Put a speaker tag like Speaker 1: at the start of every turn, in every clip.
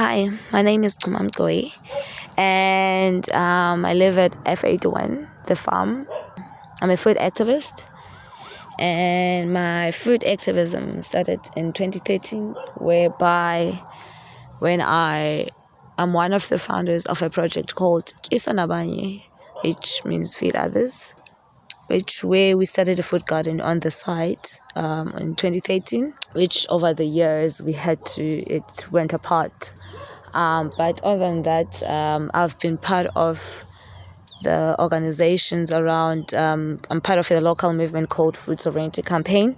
Speaker 1: Hi, my name is Chuma Mgcoyi, and I live at F81, the farm. I'm a food activist, and my food activism started in 2013, whereby when I'm one of the founders of a project called Nabanye, which means feed others, where we started a food garden on the site in 2013, which over the years it went apart. But other than that, I've been part of the organizations around. I'm part of a local movement called Food Sovereignty Campaign,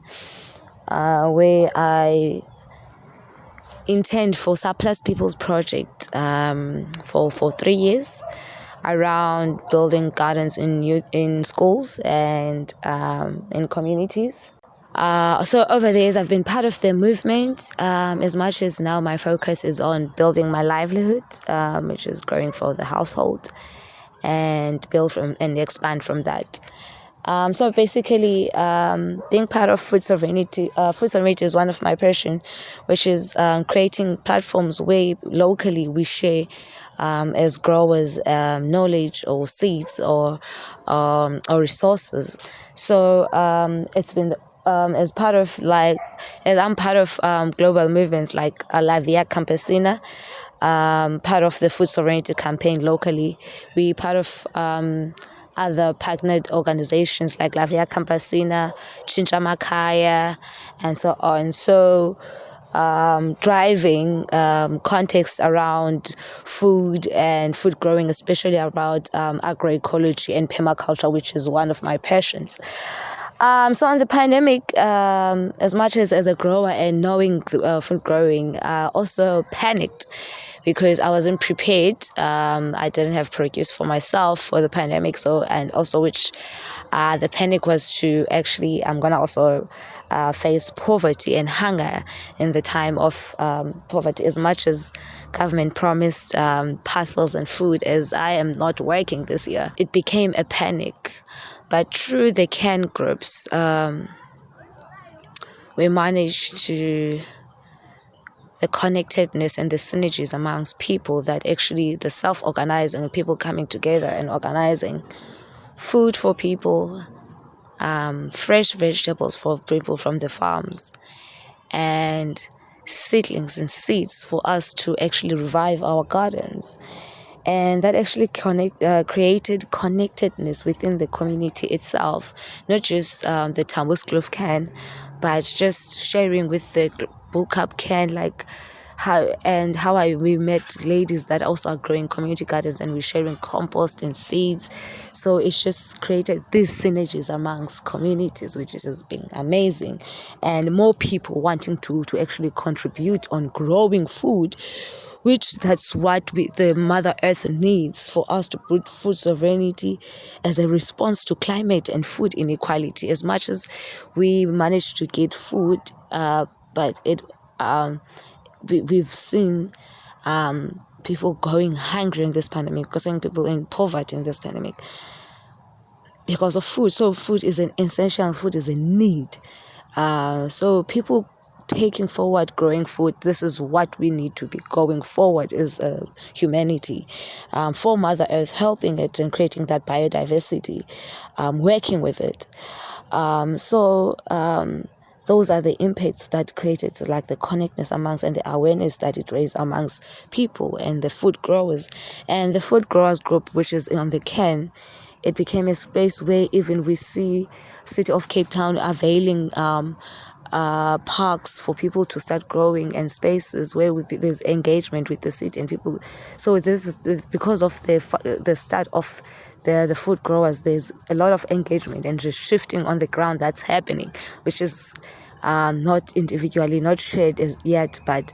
Speaker 1: where I intend for Surplus People's Project for 3 years around building gardens in schools and in communities. So over the years, I've been part of the movement as much as now my focus is on building my livelihood, which is growing for the household and build from and expand from that. So basically, being part of food sovereignty is one of my passion, which is creating platforms where locally we share as growers knowledge or seeds or resources. So it's been as I'm part of global movements like La Via Campesina, part of the food sovereignty campaign locally. We part of other partnered organizations like La Via Campesina, Chuma Mgcoyi, and so on. So driving context around food and food growing, especially around agroecology and permaculture, which is one of my passions. So on the pandemic, as much as a grower and knowing food growing, also panicked because I wasn't prepared. I didn't have produce for myself for the pandemic. So, and also which the panic was to actually, I'm going to also face poverty and hunger in the time of poverty. As much as government promised parcels and food, as I am not working this year, it became a panic. But through the CAN groups, we managed to the connectedness and the synergies amongst people, that actually the self-organizing and people coming together and organizing food for people, fresh vegetables for people from the farms, and seedlings and seeds for us to actually revive our gardens. And that actually created connectedness within the community itself, not just the Tambus Glove can, but just sharing with the book up can, like we met ladies that also are growing community gardens, and we're sharing compost and seeds. So it's just created these synergies amongst communities, which has been amazing, and more people wanting to actually contribute on growing food, which that's what the Mother Earth needs for us to put food sovereignty as a response to climate and food inequality. As much as we managed to get food, but we've seen people going hungry in this pandemic, causing people in poverty in this pandemic because of food. So food is an essential, food is a need. So people taking forward growing food, this is what we need to be going forward as humanity, for Mother Earth, helping it and creating that biodiversity, working with it. Those are the impacts that created, like the connectedness amongst and the awareness that it raised amongst people and the food growers. And the food growers group, which is on the CAN, it became a space where even we see City of Cape Town availing parks for people to start growing, and spaces where there's engagement with the city and people. So this is because of the start of the food growers, there's a lot of engagement and just shifting on the ground that's happening, which is not individually, not shared as yet, but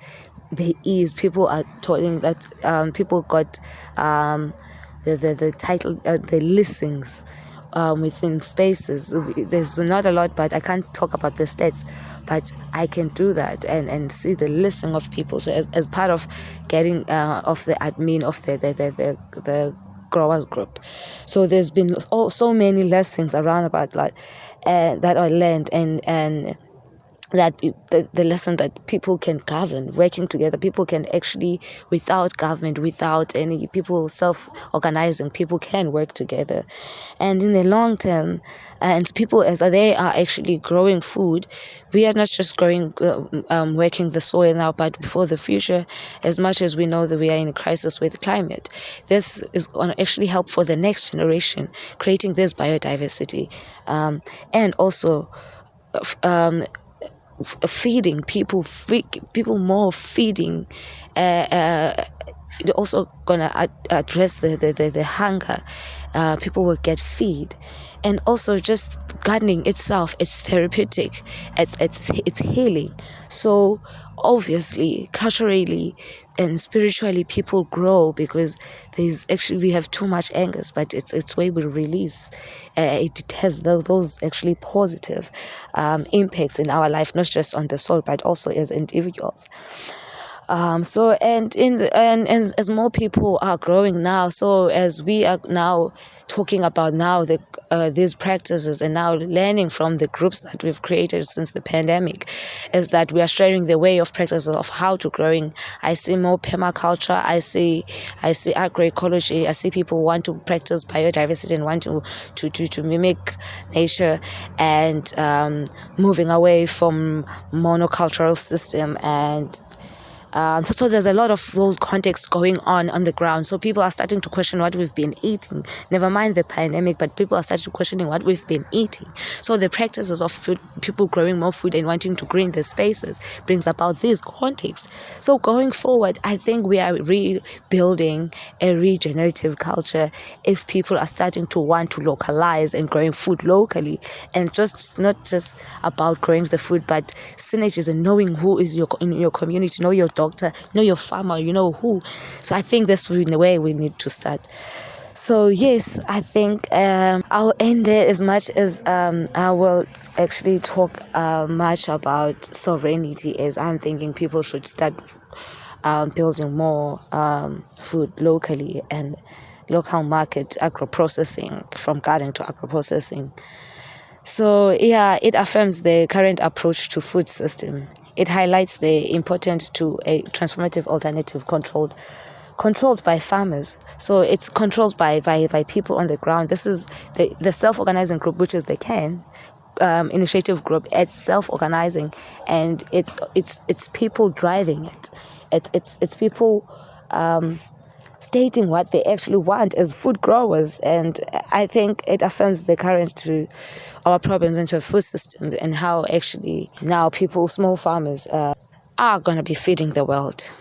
Speaker 1: there is. People are telling that people got the title, the listings within spaces. There's not a lot, but I can't talk about the stats, but I can do that and see the listing of people. So as part of getting of the admin of the growers group, so there's been so many lessons around about that I learned, and the lesson that people can govern, working together. People can actually, without government, without any people self-organizing, people can work together. And in the long term, and people, as they are actually growing food, we are not just working the soil now, but for the future, as much as we know that we are in a crisis with climate, this is going to actually help for the next generation, creating this biodiversity, and also feeding people, more feeding, also gonna address the hunger. People will get feed, and also just gardening itself is therapeutic. It's healing. So obviously, culturally and spiritually, people grow because we have too much angers, but it's where we release. It has those actually positive impacts in our life, not just on the soul, but also as individuals. And as more people are growing now, so as we are now talking about now these practices, and now learning from the groups that we've created since the pandemic, is that we are sharing the way of practices of how to growing. I see more permaculture. I see agroecology. I see people want to practice biodiversity and want to mimic nature, and moving away from monocultural system. And so there's a lot of those contexts going on the ground. So people are starting to question what we've been eating. Never mind the pandemic, but people are starting questioning what we've been eating. So the practices of food, people growing more food and wanting to green the spaces, brings about this context. So going forward, I think we are rebuilding a regenerative culture if people are starting to want to localize and growing food locally, and just not just about growing the food, but synergies and knowing who is in your community, know your doctor, know your farmer, you know who. So I think that's the way we need to start. So yes, I think I'll end there, as much as I will actually talk much about sovereignty, as I'm thinking people should start building more food locally, and local market agro-processing, from garden to agro-processing. So yeah, it affirms the current approach to food system. It highlights the importance to a transformative alternative controlled by farmers. So it's controlled by people on the ground. This is the self-organizing group, which is the CAN initiative group. It's self-organizing, and it's people driving it. It's people stating what they actually want as food growers. And I think it affirms the current to our problems into a food system, and how actually now people, small farmers, are going to be feeding the world.